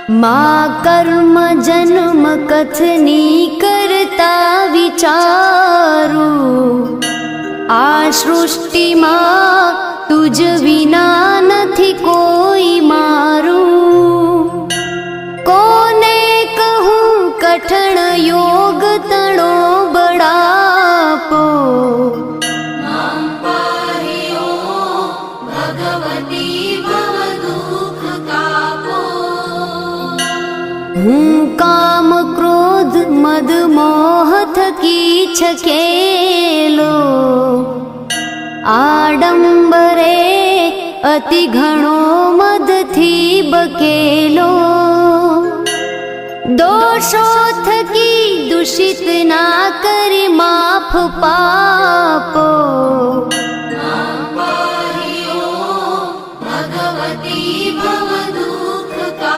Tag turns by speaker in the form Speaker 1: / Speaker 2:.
Speaker 1: मा કર્મ જન્મ કથની કરતા વિચારું, આ સૃષ્ટિમાં તુજ વિના નથી કોઈ મારું. કોને કહું કઠણ યોગ તણો બળાપો, હું કામ ક્રોધ મદ મોહ થકી છકેલો, આડંબરે અતિ ઘણો મદથી બકેલો. દોષો થકી દૂષિત ના કરી માફ પાપો,